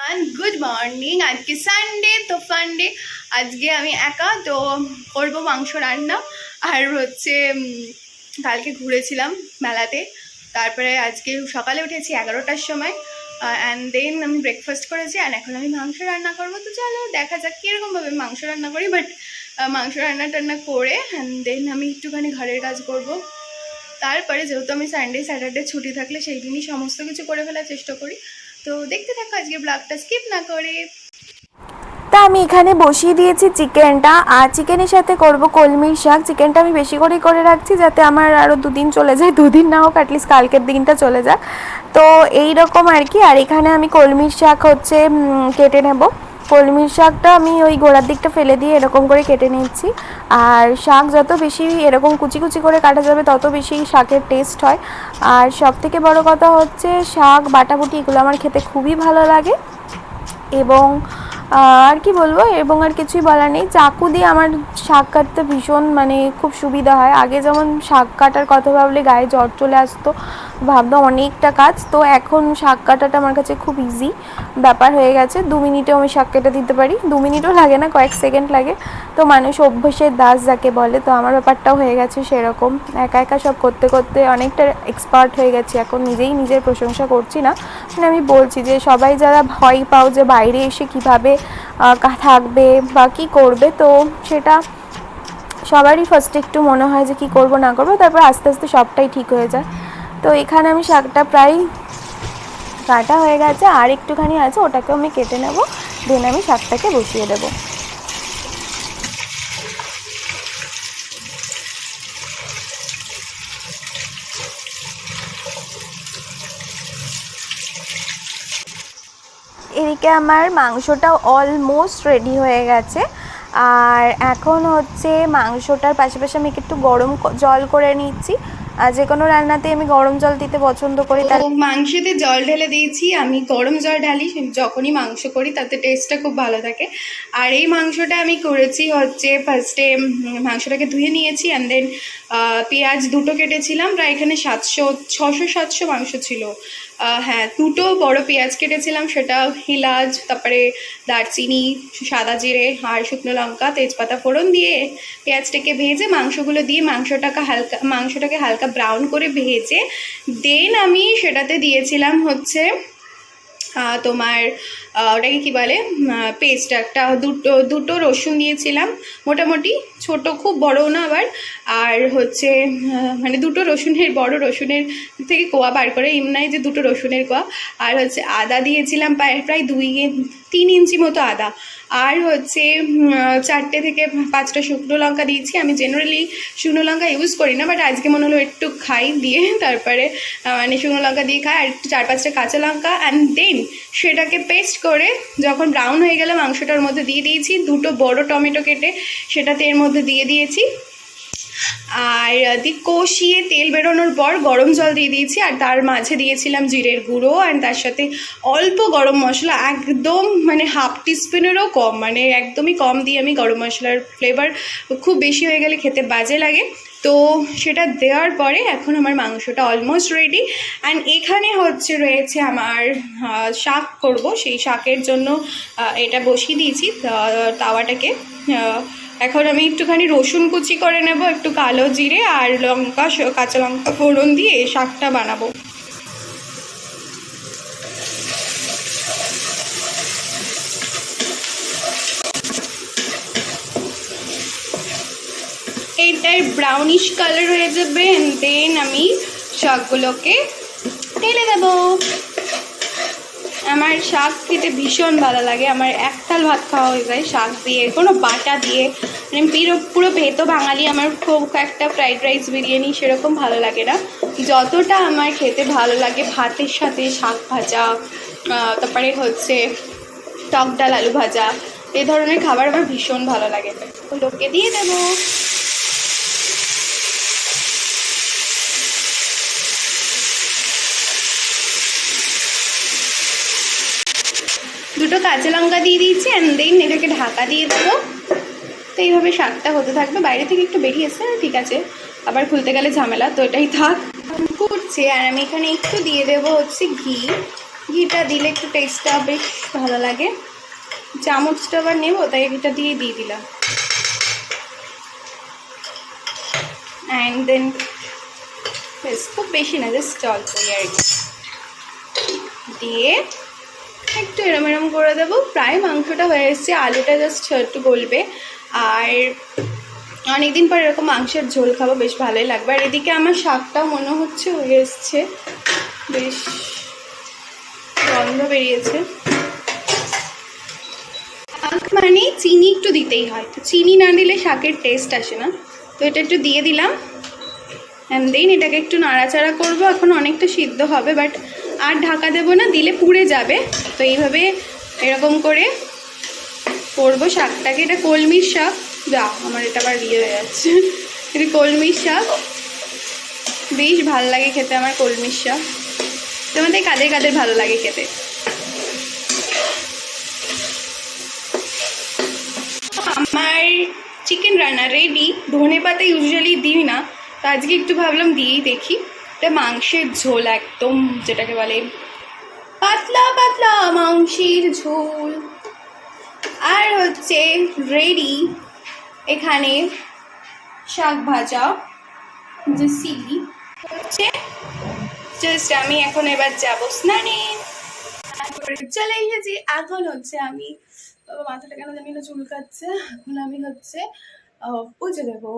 Everyone, good morning. আজকে Sunday, তো ফান্ডে আজকে আমি একা তো করব মাংস রান্না। আর হচ্ছে কালকে ঘুরেছিলাম মেলাতে, তারপরে আজকে সকালে উঠেছি 11টার সময়, অ্যান্ড দেন আমি ব্রেকফাস্ট করেছি, অ্যান্ড এখন আমি মাংস রান্না করবো। তো চলো দেখা যাক কীরকমভাবে মাংস রান্না করি। বাট মাংস রান্না করে অ্যান্ড দেন আমি একটুখানি ঘরের কাজ করব। তারপরে যেহেতু আমি সানডে স্যাটারডে ছুটি থাকলে সেই দিনই সমস্ত কিছু করে ফেলার চেষ্টা করি। তো দেখতে থাকো আজকে ব্লগটা স্কিপ না করে। তা আমি এখানে বসিয়ে দিয়েছি চিকেনটা, আর চিকেনের সাথে করব কলমির শাক। চিকেনটা আমি বেশি করে রাখছি যাতে আমার আরও দুদিন চলে যায়, দুদিন না হোক অ্যাটলিস্ট কালকের দিনটা চলে যাক। তো এই রকম আর কি। আর এখানে আমি কলমির শাক হচ্ছে কেটে নেব। কলমির শাকটা আমি ওই গোড়ার দিকটা ফেলে দিয়ে এরকম করে কেটে নিচ্ছি। আর শাক যত বেশি এরকম কুচি কুচি করে কাটা যাবে তত বেশি শাকের টেস্ট হয়। আর সবথেকে বড় কথা হচ্ছে শাক বাটাবুটি এগুলো আমার খেতে খুবই ভালো লাগে। এবং আর কি বলবো, এবং আর কিছুই বলার নেই। চাকু দিয়ে আমার শাক কাটতে ভীষণ খুব সুবিধা হয়। আগে যেমন শাক কাটার কথা ভাবলে গায়ে জ্বর চলে আসতো, ভাবতাম অনেকটা কাজ। তো এখন শাক কাটাটা আমার কাছে খুব ইজি ব্যাপার হয়ে গেছে। 2 মিনিটেও আমি শাক কেটে দিতে পারি, 2 মিনিটও লাগে না, কয়েক সেকেন্ড লাগে। তো মানুষ অভ্যাসের দাস যাকে বলে, তো আমার ব্যাপারটাও হয়ে গেছে সেরকম। একা একা সব করতে করতে অনেকটা এক্সপার্ট হয়ে গেছি এখন। নিজের প্রশংসা করছি না, আমি বলছি যে সবাই যারা ভয় পাও যে বাইরে এসে কিভাবে থাকবে বা কি করবে, তো সেটা সবারই ফার্স্টে একটু মনে হয় যে কি করব না করব, তারপর আস্তে আস্তে সবটাই ঠিক হয়ে যায়। তো এখানে আমি শাকটা প্রায় কাটা হয়ে গেছে, আর একটুখানি আছে, ওটাকেও আমি কেটে নেব। দেন আমি শাকটাকে বসিয়ে দেবো। এদিকে আমার মাংসটা অলমোস্ট রেডি হয়ে গেছে। আর এখন হচ্ছে মাংসটার পাশাপাশি আমি একটু গরম জল করে নিচ্ছি। আর যে কোনো রান্নাতে আমি গরম জল দিতে পছন্দ করি। তো মাংসতে জল ঢেলে দিয়েছি, আমি গরম জল ঢালি যখনই মাংস করি, তাতে টেস্টটা খুব ভালো থাকে। আর এই মাংসটা আমি করেছি হচ্ছে ফার্স্টে মাংসটাকে ধুয়ে নিয়েছি, অ্যান্ড দেন পেঁয়াজ দুটো কেটেছিলাম, প্রায় এখানে 600-700 মাংস ছিল। হ্যাঁ, দুটো বড় পেঁয়াজ কেটেছিলাম, সেটা এলাচ, তারপরে দারচিনি, সাদা জিরে আর শুকনো লঙ্কা তেজপাতা ফোড়ন দিয়ে পেঁয়াজটাকে ভেজে মাংসগুলো দিয়ে মাংসটাকে হালকা ব্রাউন করে ভেজে দেন আমি সেটাতে দিয়েছিলাম হচ্ছে তোমার ওটাকে কী বলে, পেস্ট একটা দুটো রসুন দিয়েছিলাম, মোটামুটি ছোট, খুব বড়ও না আবার। আর হচ্ছে দুটো রসুনের, বড় রসুনের থেকে কোয়া বার করে, এমনি যে দুটো রসুনের কোয়া। আর হচ্ছে আদা দিয়েছিলাম প্রায় 2-3 ইঞ্চি মতো আদা। আর হচ্ছে 4 থেকে 5টা শুকনো লঙ্কা দিয়েছি। আমি জেনারেলি শুকনো লঙ্কা ইউজ করি না, বাট আজকে মনে হলো একটু খাই দিয়ে, তারপরে শুকনো লঙ্কা দিয়ে খাই। আর 4-5টা কাঁচা লঙ্কা, অ্যান্ড দেন সেটাকে পেস্ট করে যখন ব্রাউন হয়ে গেলে মাংসটার মধ্যে দিয়ে দিয়েছি। দুটো বড় টমেটো কেটে সেটাতে এর মধ্যে দিয়ে দিয়েছি। আর কষিয়ে তেল বেরোনোর পর গরম জল দিয়ে দিয়েছি, আর তার মাঝে দিয়েছিলাম জিরের গুঁড়ো, অ্যান্ড তার সাথে অল্প গরম মশলা, একদম হাফ টিস্পুনেরও কম, একদমই কম দিয়ে আমি গরম মশলার ফ্লেভার খুব বেশি হয়ে গেলে খেতে বাজে লাগে। তো সেটা দেওয়ার পরে এখন আমার মাংসটা অলমোস্ট রেডি। অ্যান্ড এখানে রয়েছে আমার শাক করব, সেই শাকের জন্য এটা বসিয়ে দিয়েছি তাওয়াটাকে। এখন আমি একটুখানি রসুন কুচি করে নেব, একটু কালো জিরে আর কাঁচা লঙ্কা ফোড়ন দিয়ে শাকটা বানাবো। এইটার ব্রাউনিশ কালার হয়ে যাবে, দেন আমি শাকগুলোকে ঢেলে দেব। আমার শাক খেতে ভীষণ ভালো লাগে, আমার একতাল ভাত খাওয়া হয়ে যায় শাক দিয়ে, কোনো বাটা দিয়ে। পুরো ভেতো বাঙালি, আমার খুব একটা ফ্রাইড রাইস বিরিয়ানি সেরকম ভালো লাগে না। যতটা আমার খেতে ভালো লাগে ভাতের সাথে শাক ভাজা, তারপরে হচ্ছে টক ডাল আলু ভাজা, এই ধরনের খাবার আমার ভীষণ ভালো লাগে। ওগুলোকে দিয়ে দেবো। দুটো কাঁচা লঙ্কা দিয়ে দিয়েছি, অ্যান্ড দেন এটাকে ঢাকা দিয়ে দেবো। তো এইভাবে শাকটা হতে থাকবে। বাইরে থেকে একটু বেরিয়ে এসে ঠিক আছে, আবার খুলতে গেলে ঝামেলা, তো এটাই থাক, ফুটছে। আর আমি এখানে একটু দিয়ে দেবো হচ্ছে ঘি। ঘিটা দিলে একটু টেস্টটা বেশ ভালো লাগে। চামচটা আবার নেবো, তাই ঘিটা দিয়ে দিলাম। অ্যান্ড দেন বেশ খুব বেশি না, জাস্ট অল্পই আর কি দিয়ে একটু এরম করে দেবো। প্রায় মাংসটা হয়ে এসছে, আলুটা জাস্ট একটু গলবে। আর অনেকদিন পর এরকম মাংসের ঝোল খাবো, বেশ ভালোই লাগবে। আর এদিকে আমার শাকটাও মনে হচ্ছে হয়ে এসছে, বেশ গন্ধ বেরিয়েছে। শাক মানে চিনি একটু দিতেই হয়, তো চিনি না দিলে শাকের টেস্ট আসে না, তো এটা একটু দিয়ে দিলাম। অ্যান্ড দেন এটাকে একটু নাড়াচাড়া করবো। এখন অনেকটা সিদ্ধ হবে, বাট আর ঢাকা দেবো না, দিলে পুড়ে যাবে। তো এইভাবে এরকম করে করবো শাকটাকে। এটা কলমির শাক, যা আমার এটা আবার ইয়ে হয়ে যাচ্ছে। এটা কলমির শাক, বেশ ভালো লাগে খেতে আমার কলমির শাক। তোমাদের কাদের কাদের ভালো লাগে খেতে? আমার চিকেন রান্না রেডি। ধনে পাতা ইউজুয়ালি দিই না, তো আজকে একটু ভাবলাম দিয়েই দেখি। এটা মাংসের ঝোল, একদম যেটাকে বলে পাতলা পাতলা মাংসের ঝোল। আর হচ্ছে রেডি এখানে শাক ভাজা, জুসি হচ্ছে। জাস্ট আমি এখন এবার যাবো স্নানে, চলে এসেছি। এখন হচ্ছে আমি, মাথাটা কেন জানি না চুলকাচ্ছে, এখন আমি হচ্ছে পুজো দেবো।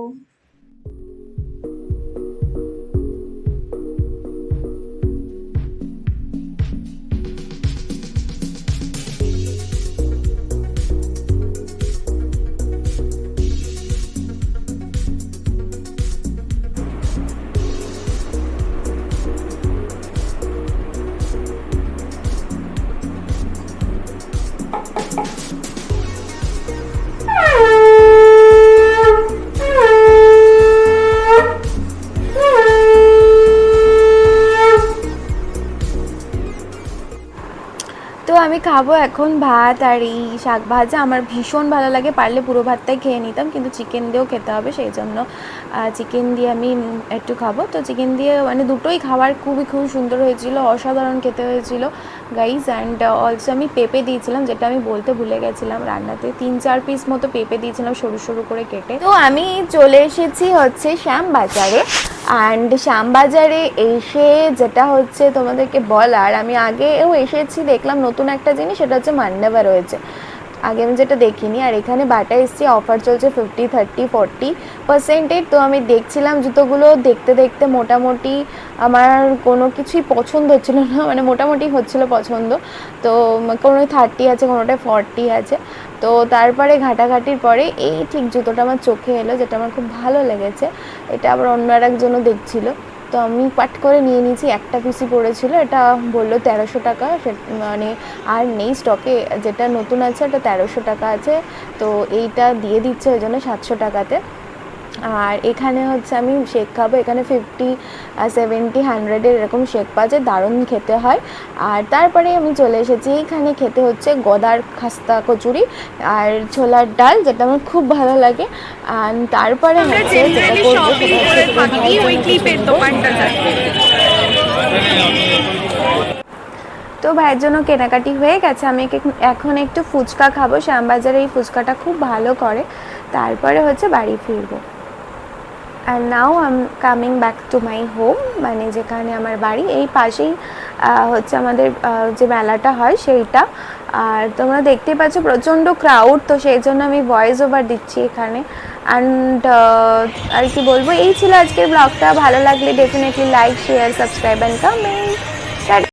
তো আমি খাবো এখন ভাত আর এই শাক ভাজা। আমার ভীষণ ভালো লাগে, পারলে পুরো ভাতটাই খেয়ে নিতাম, কিন্তু চিকেন দিয়েও খেতে হবে, সেই জন্য চিকেন দিয়ে আমি একটু খাবো। তো চিকেন দিয়ে মানে দুটোই খাবার খুবই সুন্দর হয়েছিল, অসাধারণ খেতে হয়েছিল গাইজ। অ্যান্ড অলসো আমি পেঁপে দিয়েছিলাম, যেটা আমি বলতে ভুলে গেছিলাম রান্নাতে। 3-4 পিস মতো পেঁপে দিয়েছিলাম সরু সরু করে কেটে। তো আমি চলে এসেছি হচ্ছে শ্যামবাজারে। অ্যান্ড শ্যামবাজারে এসে যেটা হচ্ছে তোমাদেরকে বলার, আমি আগেও এসেছি, দেখলাম নতুন একটা জিনিস, সেটা হচ্ছে মান্ডাবা রয়েছে, আগে আমি যেটা দেখিনি। আর এখানে বাটা এসছি, অফার চলছে 50, 30, 40%। তো আমি দেখছিলাম জুতোগুলো, দেখতে দেখতে মোটামুটি আমার কোনো কিছুই পছন্দ হচ্ছিল না, মানে মোটামুটি হচ্ছিল পছন্দ। তো কোনো 30 আছে, কোনোটায় 40 আছে। তো তারপরে ঘাটাঘাটির পরে এই ঠিক জুতোটা আমার চোখে এলো, যেটা আমার খুব ভালো লেগেছে। এটা আবার অন্য আর একজনও দেখছিল, তো আমি পাট করে নিয়ে নিয়েছি। একটা পিসি পড়েছিল, এটা বললো 1300 টাকা, মানে আর নেই স্টকে। যেটা নতুন আছে এটা 1300 টাকা আছে, তো এইটা দিয়ে দিচ্ছে ওই জন্য 700 টাকাতে। আর এখানে হচ্ছে আমি শেক খাবো, এখানে 50, 70, 100 এরকম শেক পাওয়া যায়, দারুণ খেতে হয়। আর তারপরে আমি চলে এসেছি এখানে খেতে হচ্ছে গদার খাস্তা কচুরি আর ছোলার ডাল, যেটা আমার খুব ভালো লাগে। আর তারপরে হচ্ছে যেটা করবো সেটা তো ভাইয়ের জন্য কেনাকাটি হয়ে গেছে। আমি এখন একটু ফুচকা খাবো, শ্যামবাজারে এই ফুচকাটা খুব ভালো করে, তারপরে হচ্ছে বাড়ি ফিরবো। And now I am coming back to my home, মানে যেখানে আমার বাড়ি, এই পাশেই হচ্ছে আমাদের যে মেলাটা হয় সেইটা। আর তোমরা দেখতেই পাচ্ছ প্রচণ্ড ক্রাউড, তো সেই জন্য আমি ভয়েস ওভার দিচ্ছি এখানে। অ্যান্ড আর কি বলবো, এই ছিল আজকের ব্লগটা। ভালো লাগলে definitely like, share, subscribe and comment.